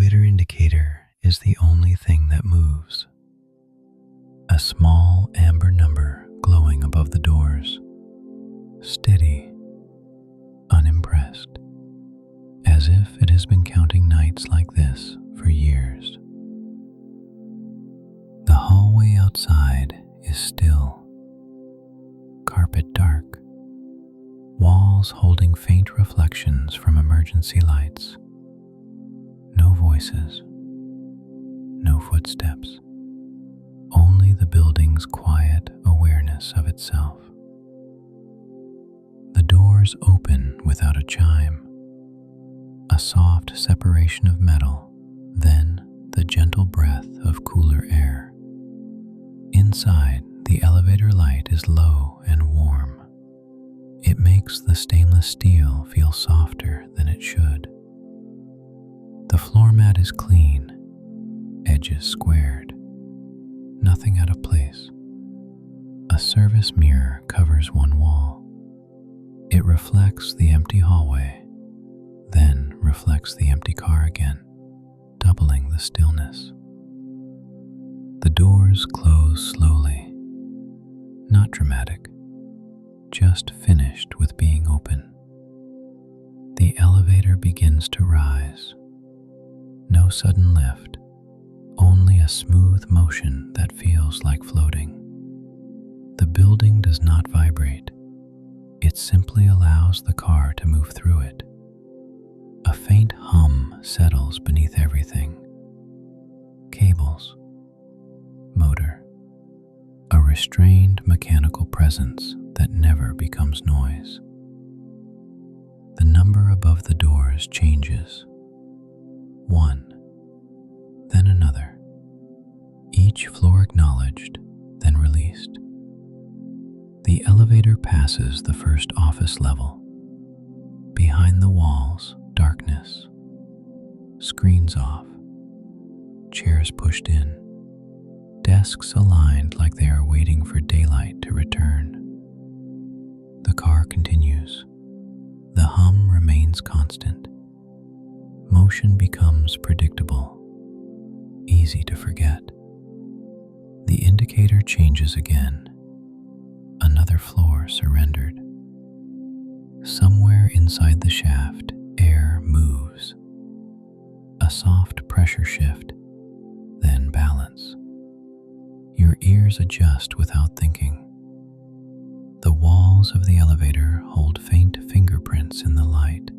elevator indicator is the only thing that moves. A small amber number glowing above the doors, steady, unimpressed, as if it has been counting nights like this for years. The hallway outside is still, carpet dark, walls holding faint reflections from emergency lights. No voices, no footsteps, only the building's quiet awareness of itself. The doors open without a chime, a soft separation of metal, then the gentle breath of cooler air. Inside, the elevator light is low and warm. It makes the stainless steel feel softer than it should. The floor mat is clean, edges squared, nothing out of place. A service mirror covers one wall. It reflects the empty hallway, then reflects the empty car again, doubling the stillness. The doors close slowly, not dramatic, just finished with being open. The elevator begins to rise. No sudden lift, only a smooth motion that feels like floating. The building does not vibrate. It simply allows the car to move through it. A faint hum settles beneath everything. Cables, motor, a restrained mechanical presence that never becomes noise. The number above the doors changes. One, then another, each floor acknowledged, then released. The elevator passes the first office level. Behind the walls, darkness. Screens off. Chairs pushed in. Desks aligned like they are waiting for daylight to return. The car continues. The hum remains constant. Motion becomes predictable, easy to forget. The indicator changes again. Another floor surrendered. Somewhere inside the shaft, air moves. A soft pressure shift, then balance. Your ears adjust without thinking. The walls of the elevator hold faint fingerprints in the light.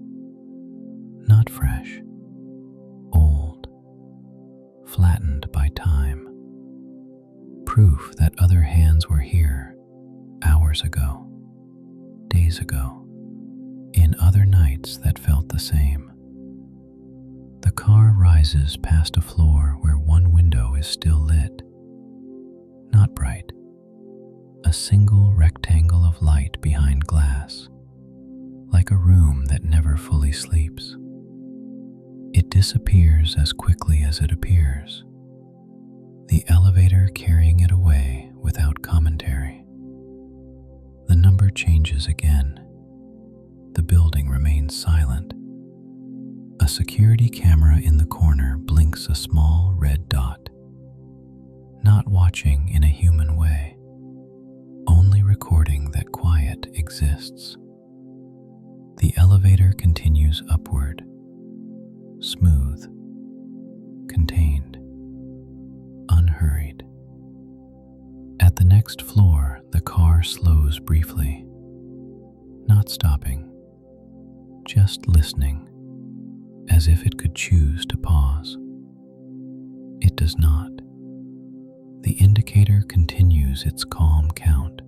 Not fresh, old, flattened by time. Proof that other hands were here hours ago, days ago, in other nights that felt the same. The car rises past a floor where one window is still lit. Not bright, a single rectangle of light behind glass, like a room that never fully sleeps. It disappears as quickly as it appears, the elevator carrying it away without commentary. The number changes again. The building remains silent. A security camera in the corner blinks a small red dot. Not watching in a human way, only recording that quiet exists. The elevator continues upward, smooth, contained, unhurried. At the next floor, the car slows briefly, not stopping, just listening, as if it could choose to pause. It does not. The indicator continues its calm count.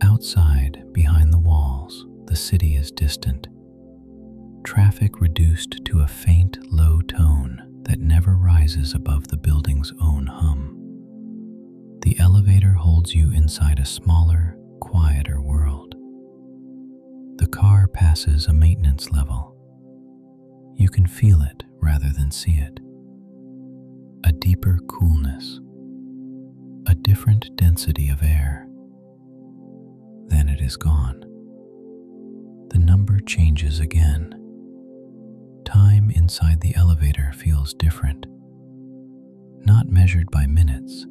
Outside, behind the walls, the city is distant. Traffic reduced to a faint, low tone that never rises above the building's own hum. The elevator holds you inside a smaller, quieter world. The car passes a maintenance level. You can feel it rather than see it. A deeper coolness, a different density of air. Then it is gone. The number changes again. time inside the elevator feels different, not measured by minutes,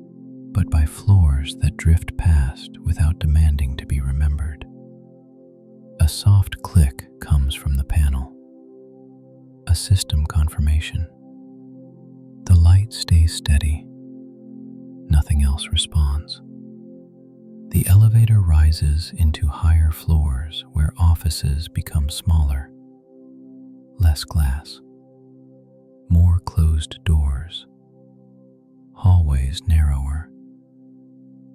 but by floors that drift past without demanding to be remembered. A soft click comes from the panel, a system confirmation. The light stays steady. Nothing else responds. The elevator rises into higher floors where offices become smaller, less glass, more closed doors, hallways narrower,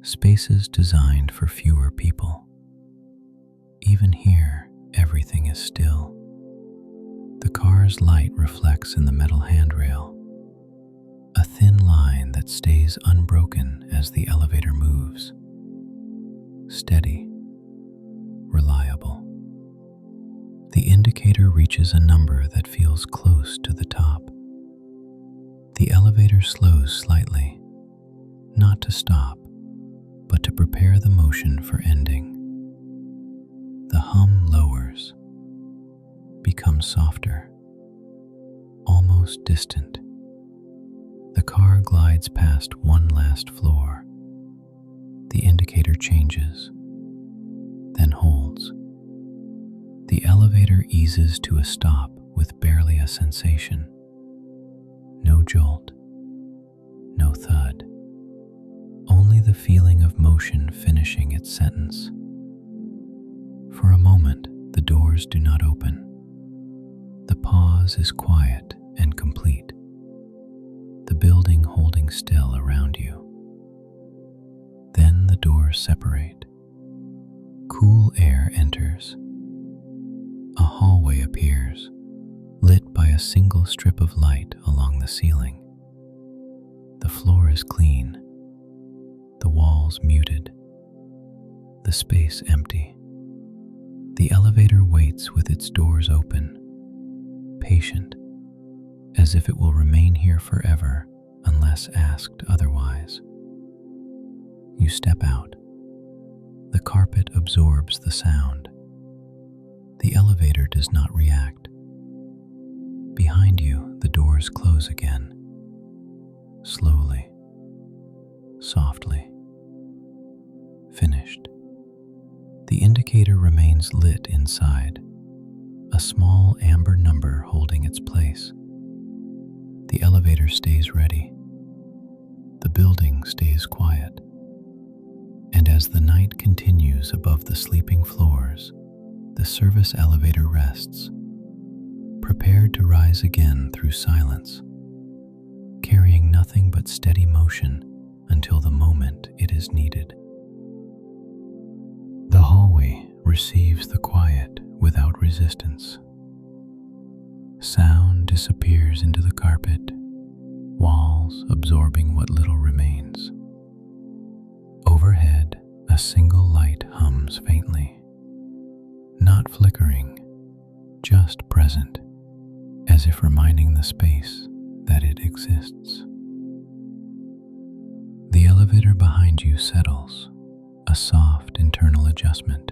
spaces designed for fewer people. Even here, everything is still. The car's light reflects in the metal handrail, a thin line that stays unbroken as the elevator moves. Steady, reliable. The indicator reaches a number that feels close to the top. The elevator slows slightly, not to stop, but to prepare the motion for ending. The hum lowers, becomes softer, almost distant. The car glides past one last floor. The indicator changes, then holds. The elevator eases to a stop with barely a sensation. No jolt, no thud. Only the feeling of motion finishing its sentence. For a moment, the doors do not open. The pause is quiet and complete, the building holding still around you. Then the doors separate. Cool air enters. A hallway appears, lit by a single strip of light along the ceiling. The floor is clean, the walls muted, the space empty. The elevator waits with its doors open, patient, as if it will remain here forever unless asked otherwise. You step out. The carpet absorbs the sound. The elevator does not react. Behind you, the doors close again, slowly, softly. Finished. The indicator remains lit inside, a small amber number holding its place. The elevator stays ready. The building stays quiet. And as the night continues above the sleeping floors, the service elevator rests, prepared to rise again through silence, carrying nothing but steady motion until the moment it is needed. The hallway receives the quiet without resistance. Sound disappears into the carpet, walls absorbing what little remains. Overhead, a single light hums faintly, not flickering, just present, as if reminding the space that it exists. The elevator behind you settles, a soft internal adjustment,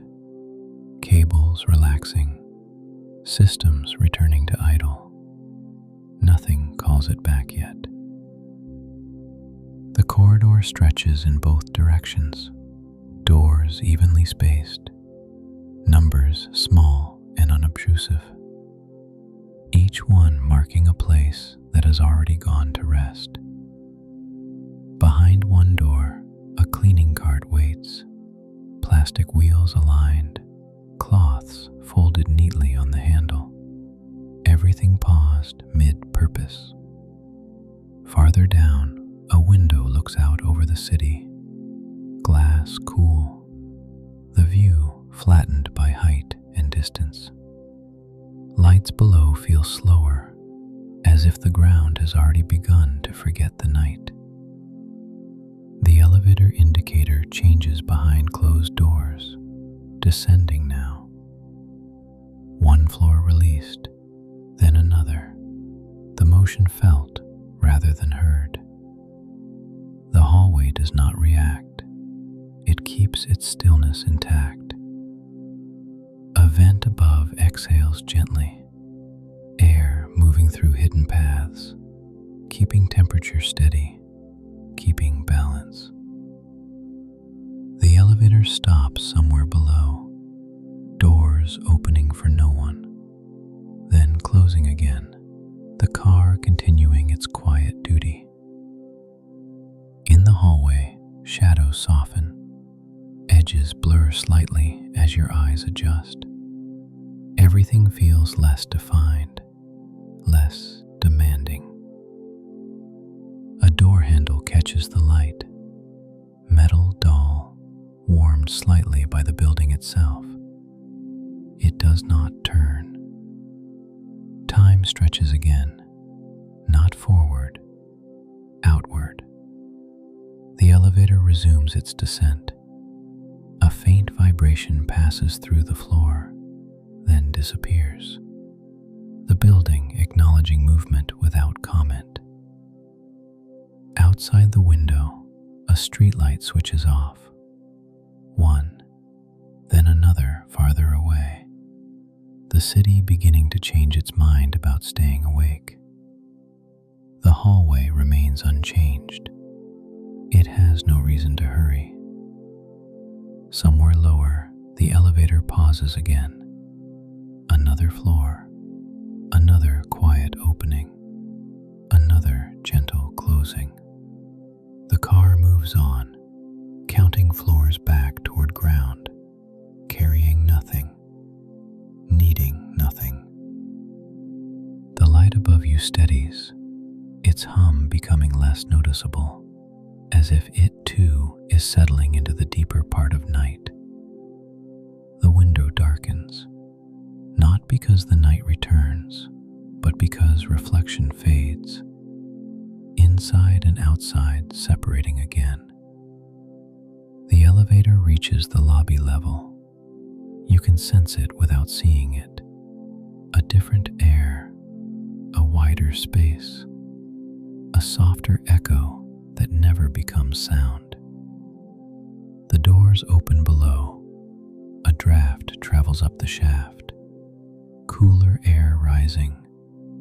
cables relaxing, systems returning to idle. Nothing calls it back yet. The corridor stretches in both directions, doors evenly spaced, numbers small and unobtrusive, each one marking a place that has already gone to rest. Behind one door, a cleaning cart waits, plastic wheels aligned, cloths folded neatly on the handle, everything paused mid-purpose. Farther down, a window looks out over the city, glass cool, the view flattened by height and distance. Lights below feel slower, as if the ground has already begun to forget the night. The elevator indicator changes behind closed doors, descending now. One floor released, then another, the motion felt rather than heard. The hallway does not react. It keeps its stillness intact. A vent above exhales gently, air moving moving through hidden paths, keeping temperature steady, keeping balance. The elevator stops somewhere below, doors opening for no one, then closing again, the car continuing its quiet duty. In the hallway, shadows soften, edges blur slightly as your eyes adjust. Everything feels less defined, less demanding. A door handle catches the light, metal dull, warmed slightly by the building itself. It does not turn. Time stretches again, not forward, outward. The elevator resumes its descent. A faint vibration passes through the floor, then disappears. The building acknowledging movement without comment. Outside the window, a streetlight switches off. One, then another farther away. The city beginning to change its mind about staying awake. The hallway remains unchanged. It has no reason to hurry. Somewhere lower, the elevator pauses again. Another floor, another quiet opening, another gentle closing. The car moves on, counting floors back toward ground, carrying nothing, needing nothing. The light above you steadies, its hum becoming less noticeable, as if it too is settling into the deeper part of night. The window darkens, not because the night returns, but because reflection fades, inside and outside separating again. The elevator reaches the lobby level. You can sense it without seeing it. A different air, a wider space, a softer echo that never becomes sound. The doors open below. A draft travels up the shaft. Cooler air rising,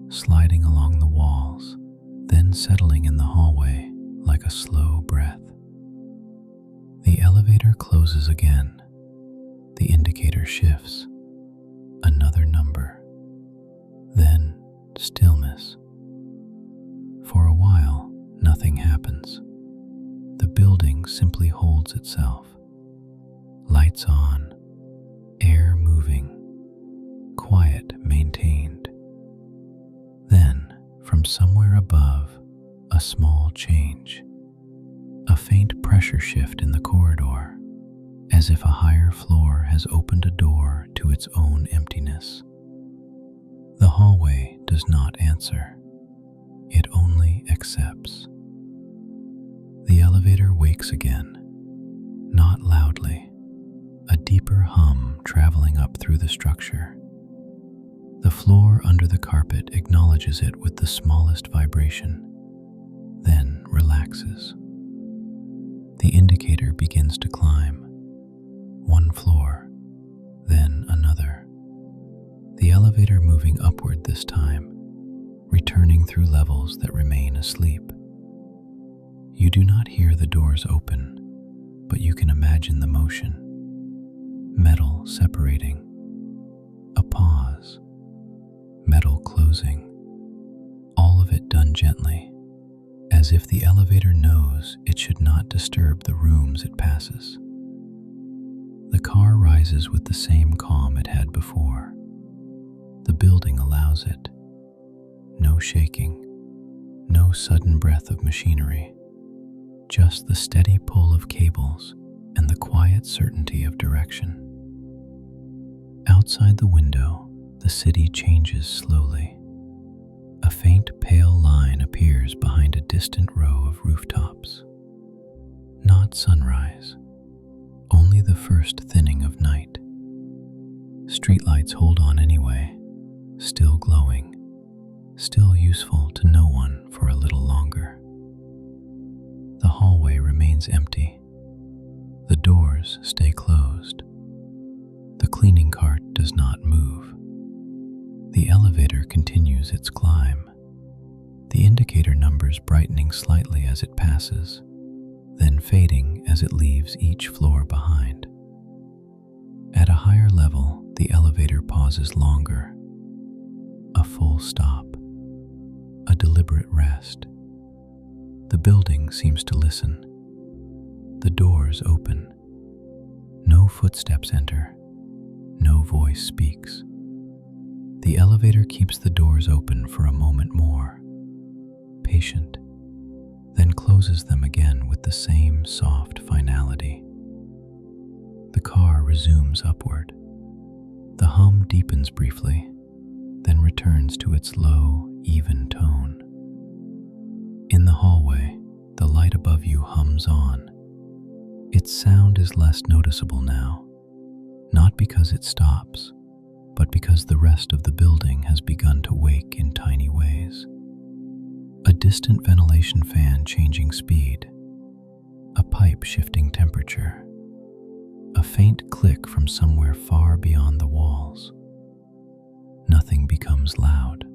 sliding along the walls, then settling in the hallway like a slow breath. The elevator closes again. The indicator shifts. Another number. Then stillness. For a while, nothing happens. The building simply holds itself. Lights on, air moving, quiet maintained. Then, from somewhere above, a small change. A faint pressure shift in the corridor, as if a higher floor has opened a door to its own emptiness. The hallway does not answer. It only accepts. The elevator wakes again, not loudly, a deeper hum traveling up through the structure. The floor under the carpet acknowledges it with the smallest vibration, then relaxes. The indicator begins to climb. One floor, then another. The elevator moving upward this time, returning through levels that remain asleep. You do not hear the doors open, but you can imagine the motion. Metal separating. A pause. Metal closing. All of it done gently, as if the elevator knows it should not disturb the rooms it passes. The car rises with the same calm it had before. The building allows it. No shaking, no sudden breath of machinery, just the steady pull of cables and the quiet certainty of direction. Outside the window, the city changes slowly. A faint pale line appears behind a distant row of rooftops. Not sunrise, only the first thinning of night. Streetlights hold on anyway, still glowing, still useful to no one for a little longer. The hallway remains empty. The doors stay closed. The cleaning cart does not move. The elevator elevator continues its climb, the indicator numbers brightening slightly as it passes, then fading as it leaves each floor behind. At a higher level, the elevator pauses longer. A full stop. A deliberate rest. The building seems to listen. The doors open. No footsteps enter. No voice speaks. The elevator keeps the doors open for a moment more, patient, then closes them again with the same soft finality. The car resumes upward. The hum deepens briefly, then returns to its low, even tone. In the hallway, the light above you hums on. Its sound is less noticeable now, not because it stops, but because the rest of the building has begun to wake in tiny ways. A distant ventilation fan changing speed, a pipe shifting temperature, a faint click from somewhere far beyond the walls. Nothing becomes loud.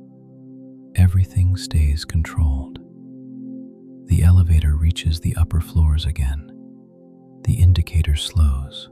Everything stays controlled. The elevator reaches the upper floors again. The indicator slows.